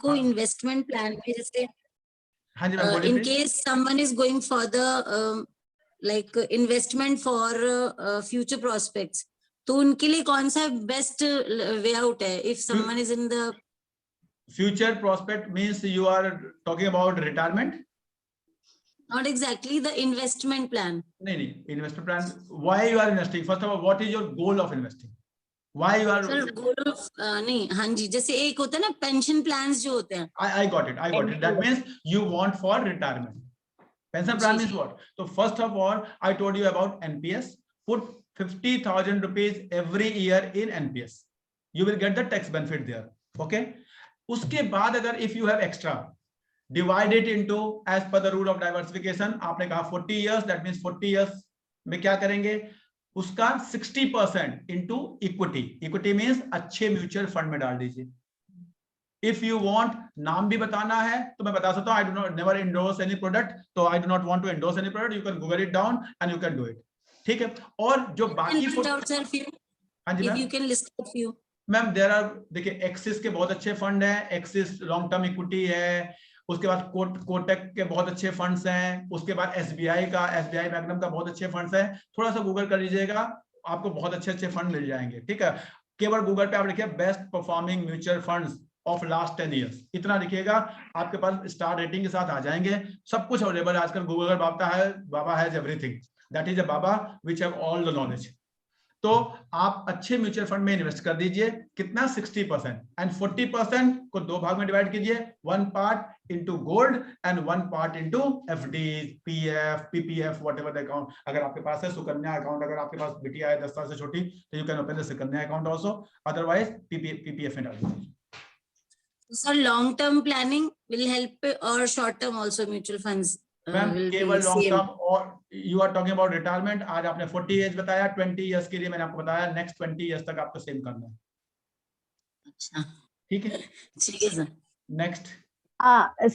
आपको investment plan में जैसे हाँ जी मैम बोलिए इन please. Case someone is going for the like investment for future prospects, तो उनके लिए कौन सा बेस्ट वे आउट है if someone is in the Future prospect means you are talking about retirement? Not exactly the investment plan. नहीं, investment plan. Why you are investing? First of all, what is your goal of investing? Why you are? Sir, goal of नहीं, हाँ जी, जैसे एक होता है ना pension plans जो होते हैं. I got it. That means you want for retirement. Pension plan means what? So first of all, I told you about NPS. Put 50,000 rupees every year in NPS. You will get the tax benefit there. Okay. उसके बाद अगर if you have extra, divide it into as per the rule of diversification. आपने कहा 40 years, that means 40 years में क्या करेंगे? उसका 60% into equity. Equity means अच्छे म्यूचुअल फंड में डाल दीजिए. If you want नाम भी बताना है तो मैं बता सकता हूँ. I do not never endorse any product, तो I do not want to endorse any product. You can Google it down and you can do it. ठीक है. और जो बाकी हाँ जी ma'am, you can list a few. Ma'am there are, देखिए Axis के बहुत अच्छे फंड हैं. एक्सिस लॉन्ग टर्म इक्विटी है. उसके बाद कोटक के बहुत अच्छे फंड्स हैं. उसके बाद एसबीआई मैग्नम का बहुत अच्छे फंड्स हैं. थोड़ा सा गूगल कर लीजिएगा, आपको बहुत अच्छे फंड मिल जाएंगे. ठीक है. केवल गूगल पे आप लिखिए best performing mutual funds of last 10 years, इतना लिखिएगा, आपके पास स्टार रेटिंग के साथ आ जाएंगे. सब कुछ अवेलेबल आजकल Google Baba has everything. That is a Baba which have all the knowledge. तो आप अच्छे म्यूचुअल फंड में इन्वेस्ट कर दीजिए. कितना? 60%. एंड 40% को दो भाग में डिवाइड कीजिए. 1 part into gold and 1 part into FD, PF, PPF, whatever the account. अगर आपके पास है सुकन्या अकाउंट, अगर आपके पास बिटिया है 10 साल से छोटी, तो you can open the Sukanya account also. Otherwise PPF में डाल दीजिए. So long term planning will help or short term also mutual funds ma'am will केवल be लॉन्ग same. टर्म. और you are talking about retirement. आज आपने 40 as बताया, 20 years के लिए मैंने आपको बताया. नेक्स्ट 20 इयर्स तक आपको सेम करना है. अच्छा, ठीक है. ठीक है sir. Next.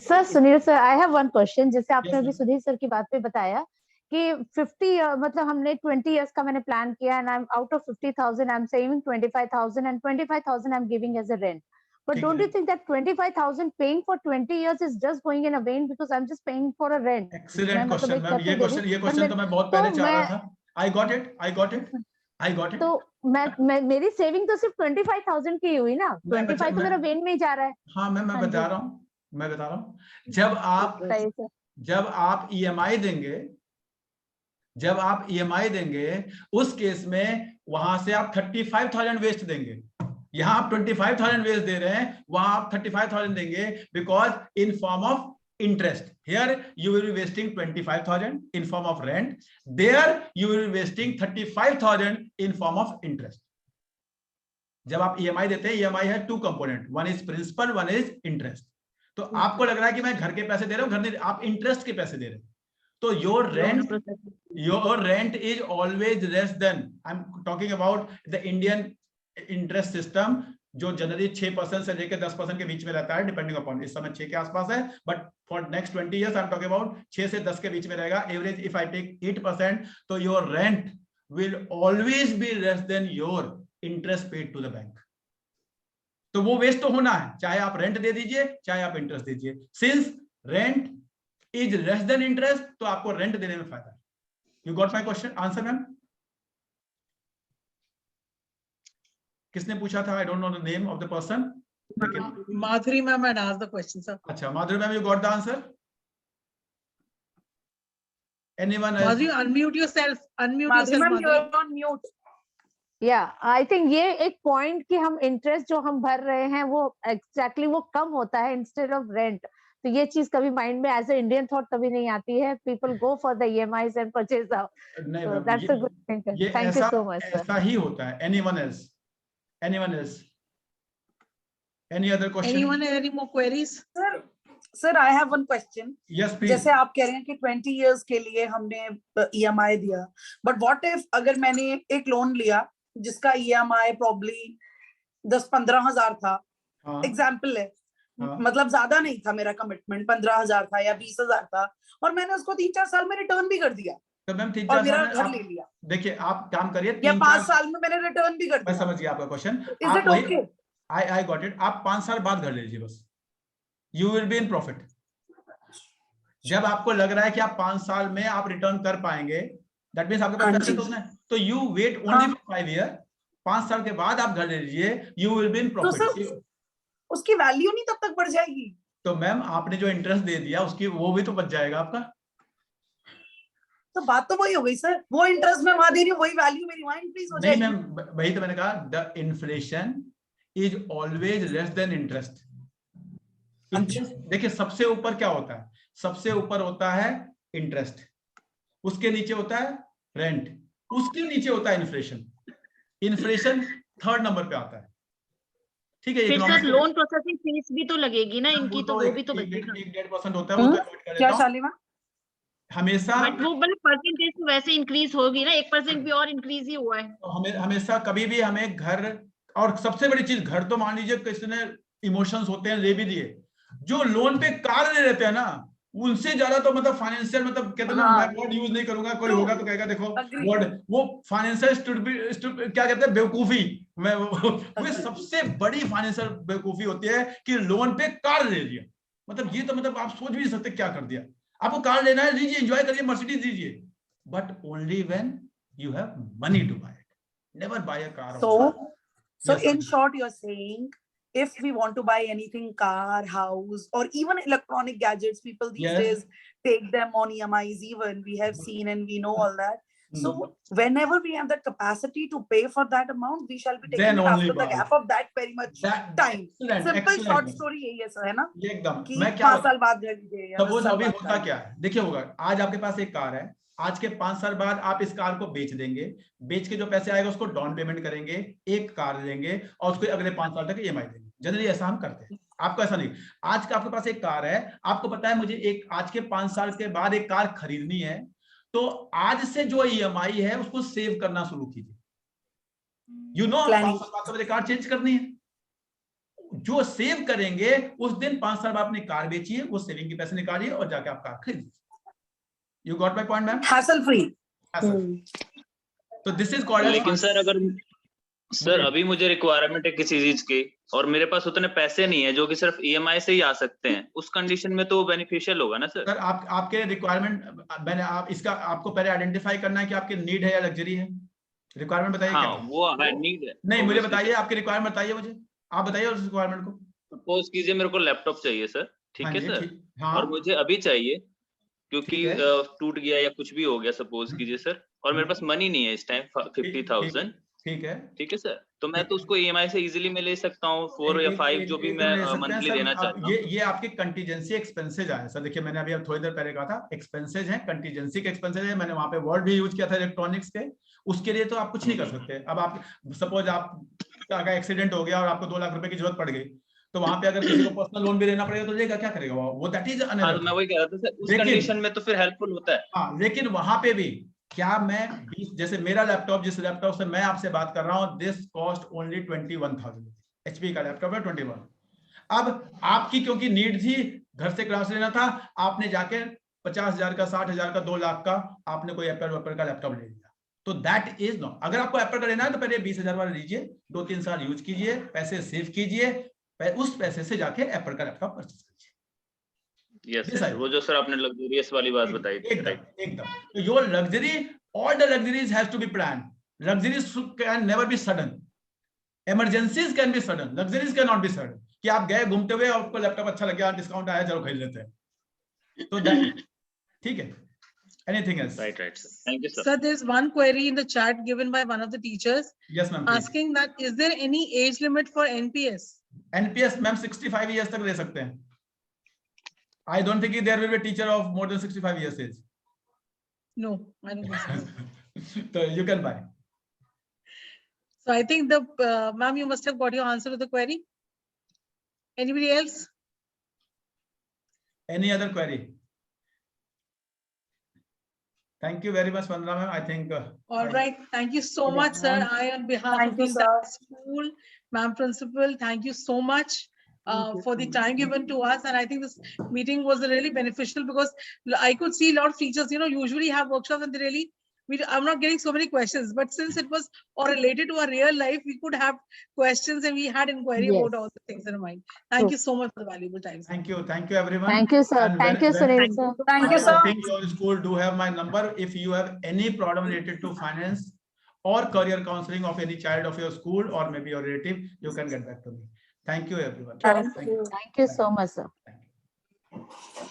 Sir Sunil sir, I have one question. जैसे आपने अभी सुधीर सर की बात पे बताया कि 50 मतलब हमने 20 इयर्स का मैंने प्लान किया and I am out of 50,000 I am saving 25,000 and 25,000 I am giving as a rent. But don't you think that 25,000 paying for 20 years is just going in a vain because I'm just paying for a rent? Excellent question, ma'am. ये question तो मैं बहुत पहले चाह रहा था. I got it. तो मेरी सेविंग तो सिर्फ 25,000 की हुई ना. 25 तो मेरा वेन में ही जा रहा है. हाँ मैम, मैं बता रहा हूँ. जब आप ईएमआई देंगे, उस केस में वहां से आप 35,000 वेस्ट देंगे. यहां आप 25,000 वेस्ट दे रहे हैं, वहां आप 35,000 देंगे because in form of interest. Here you will be wasting 25,000 in form of rent. There you will be wasting 35,000 in form of interest. जब आप EMI देते हैं, EMI है 2 component, one is principal, one is interest. तो आपको लग रहा है कि मैं घर के पैसे दे रहा हूं, घर नहीं, आप इंटरेस्ट के पैसे दे रहे हैं. तो your rent is always less than, I'm talking about the Indian interest system, जो जनरली 6% से लेकर 10% के बीच में रहता है, डिपेंडिंग अपॉन. इस समय 6 के आसपास है, but for next 20 years I am talking about 6 से 10 के बीच में रहेगा. एवरेज इफ आई टेक 8%, तो your rent will always be less than your interest paid to the bank. तो वो वेस्ट तो होना है, चाहे आप रेंट दे दीजिए, चाहे आप इंटरेस्ट दीजिए. Since rent is less than interest, तो आपको रेंट देने में फायदा है. You got my question answer ma'am? किसने पूछा था? I don't know the name of the person. Madhuri ma'am had asked the question, sir. अच्छा, Madhuri ma'am, you got the answer? Anyone else? Madhuri, unmute yourself. Madhuri ma'am, you are on mute. Yeah, I think ये एक point कि हम interest जो हम भर रहे हैं वो exactly वो कम होता है instead of rent. तो ये चीज कभी mind में as a Indian thought कभी नहीं आती है. People go for the EMIs and purchase out. So that's a good thing. Thank you so much, sir. ऐसा ही होता है. Anyone else? Any other question? Anyone have any more queries? Sir, I have one question. Yes, please. जैसे आप कह रहे हैं कि 20 years के लिए हमने EMI दिया, but what if अगर मैंने एक लोन लिया जिसका EMI probably 10-15 हजार था, एग्जाम्पल है, मतलब ज्यादा नहीं था, मेरा कमिटमेंट 15 हजार था या 20 हजार था, और मैंने उसको 3-4 साल में रिटर्न भी कर दिया. तो मैम 3-4 और मेरा घर ले लिया. देखिए आप काम करिए, या 5 साल में मैंने रिटर्न भी कर दिया. मैं समझ गया आपका question. Is it okay? I got it. आप 5 साल बाद घर ले लीजिए बस. you will be in profit. जब आपको लग रहा है कि आप 5 साल में आप रिटर्न कर पाएंगे, दैट मींस आपके पास पैसे तो उसमें, तो you wait only for 5 year, 5 साल के बाद आप घर ले लीजिए, यू विल बी इन तो प्रॉफिट. सर उसकी वैल्यू नहीं तब तक बढ़ जाएगी? तो मैम आपने जो इंटरेस्ट दे दिया उसकी वो भी तो बच जाएगा आपका. तो बात तो वही हो गई सर, वो इंटरेस्ट मैं वहां दे रही हूँ, वही वैल्यू मेरी वहां इंक्रीज हो नहीं जाएगी. मैम, वही तो मैंने कहा, the inflation is always less than interest. Interest देखिए सबसे ऊपर क्या होता है, सबसे ऊपर होता है इंटरेस्ट, उसके नीचे होता है रेंट, उसके नीचे होता है इन्फ्लेशन. इन्फ्लेशन 3rd नंबर पे आता है. ठीक है. फिर सर लोन प्रोसेसिंग फीस भी तो लगेगी ना इनकी, तो वो भी तो बचेगा. 1.5% होता है, वो तो avoid कर क्या लेता हूं. शालिमा? हमेशा बट वो मतलब परसेंटेज तो वैसे इंक्रीज होगी ना, 1% भी और इंक्रीज ही हुआ है. तो हमेशा कभी भी हमें घर, और सबसे बड़ी चीज घर, तो मान लीजिए किसी ने इमोशंस होते हैं, ले भी दिए. जो लोन पे कार ले लेते हैं ना, उनसे ज्यादा तो मतलब फाइनेंशियल, मतलब कहते हैं ना, मैं वर्ड यूज नहीं करूंगा, कोई होगा तो कहेगा देखो वर्ड, वो फाइनेंशियल क्या कहते हैं, बेवकूफी. मैं वो सबसे बड़ी फाइनेंशियल बेवकूफी होती है कि लोन पे कार ले लिया. मतलब ये तो मतलब आप सोच भी नहीं सकते क्या कर दिया. आपको कार लेना है, लीजिए, एंजॉय करिए, मर्सिडीज लीजिए, but only when you have money to buy it. Never buy a car. So Yes, in ma'am. short, you're saying if we want to buy anything, car, house, or even electronic gadgets, people these Yes. days take them on EMIs. Even we have seen and we know all that. So Hmm. whenever we have that capacity to pay for that amount, we shall be Then taking it only after the buy. gap of that very much time. Excellent, Simple excellent, short ma'am. story यही है sir, है ना? ये एकदम. कि मैं क्या 5 साल बाद घर लीजिए या 10 सपोज साल अभी बाद होता कार क्या है, देखिए होगा, आज आपके पास एक कार है, आज के 5 साल बाद आप इस कार को बेच देंगे, बेच के जो पैसे आएगा उसको डाउन पेमेंट करेंगे, एक कार लेंगे और उसको अगले 5 साल तक ईएमआई देंगे. जनरली ऐसा हम करते हैं. आपको ऐसा नहीं. आज का आपके पास एक कार है, आपको पता है मुझे एक आज के 5 साल के बाद एक कार खरीदनी है, तो आज से जो ईएमआई है उसको सेव करना शुरू कीजिए. यू नो 5 साल बाद तो मुझे कार चेंज करनी है. जो सेव करेंगे उस दिन 5 साल बाद अपनी कार बेचिए, वो सेविंग के पैसे निकालिए और जाके आप कार खरीदिए. You got my point, ma'am? hassle free. So this is called as. लेकिन सर अगर सर अभी मुझे रिक्वायरमेंट है किसी चीज की और मेरे पास उतने पैसे नहीं है जो कि सिर्फ ईएमआई से ही आ सकते हैं, उस कंडीशन में तो बेनिफिशियल होगा ना सर. सर आपके रिक्वायरमेंट, मैंने आप इसका आपको पहले आइडेंटिफाई करना है कि आपकी नीड है या लग्जरी है. रिक्वायरमेंट बताइए. हाँ वो है, नीड है. नहीं मुझे बताइए आपकी रिक्वायरमेंट बताइए मुझे, आप बताइए उस रिक्वायरमेंट को. सपोज कीजिए मेरे को लैपटॉप चाहिए सर, ठीक है सर, हाँ. और मुझे अभी चाहिए क्योंकि टूट गया या कुछ भी हो गया सपोज कीजिए सर, और मेरे पास मनी नहीं है इस टाइम 50,000. ठीक है सर, तो मैं तो उसको ईएमआई से इजीली मैं ले सकता हूँ 4 या 5 जो भी मैं मंथली देना चाहता हूँ. ये आपके कंटीजेंसी एक्सपेंसेज आए सर. देखिए मैंने अभी थोड़ी देर पहले कहा था एक्सपेंसेज हैं, कंटीजेंसी के एक्सपेंसेज है. मैंने वहां पे वर्ड भी यूज किया था इलेक्ट्रॉनिक्स के. उसके लिए तो आप कुछ नहीं कर सकते. अब आप सपोज आपका एक्सीडेंट हो गया और आपको 2 लाख रुपए की जरूरत पड़ गई, तो वहां पे अगर किसी को पर्सनल लोन भी लेना पड़ेगा तो लेगा, क्या करेगा वो दैट इज अनदर. मैं वही कह रहा था सर, उस कंडीशन में तो फिर हेल्पफुल होता है. हाँ, लेकिन वहां पे भी क्या मैं 20, जैसे मेरा लैपटॉप, जिस लैपटॉप से मैं आपसे बात कर रहा हूँ, दिस कॉस्ट ओनली 21,000. एचपी का लैपटॉप है 21. अब आपकी क्योंकि नीड थी, घर से क्लास लेना था, आपने जाके 50,000 का, 60,000 का, 2 लाख का आपने कोई एप्पल का लैपटॉप ले लिया. तो दैट इज नॉट. अगर आपको एप्पल का लेना है तो पहले 20,000 वाला लीजिए, 2-3 साल यूज कीजिए, पैसे सेव कीजिए, उस पैसे से जाके एप्पल का लैपटॉप परचेज कीजिए. यस सर, वो जो सर आपने लग्जरियस वाली बात बताई थी. एकदम. तो your luxury, all the luxuries has to be planned. Luxuries can never be sudden. Emergencies can be sudden. Luxuries cannot be sudden. कि आप गए घूमते हुए और आपको लैपटॉप अच्छा लग गया, डिस्काउंट आया, चलो खरीद लेते हैं, तो ठीक है. Anything else? Right, sir. Thank you, sir. Sir, there's one query in the chat given by one of the teachers. Yes, ma'am. Asking that is there any age limit for NPS? NPS, ma'am, 65 years तक ले सकते हैं. I don't think there will be a teacher of more than 65 years age. No, I don't think so. So you can buy. So I think ma'am, you must have got your answer to the query. Anybody else? Any other query? Thank you very much, Vandana ma'am. I think. All right. Thank you so much, sir. I, on behalf of the entire school, ma'am principal, thank you so much for the time given to us. And I think this meeting was really beneficial because I could see a lot of teachers, usually have workshops and they really I'm not getting so many questions, but since it was or related to our real life, we could have questions and we had inquiry about all the things in mind. Thank you so much for the valuable time. Thank you everyone. Thank you, sir. And Thank you, Sunil sir. Thank you, sir. Your school do have my number. If you have any problem related to finance or career counseling of any child of your school or maybe your relative, you can get back to me. Thank you everyone. Thank you. Thank you so much, sir. Thank you.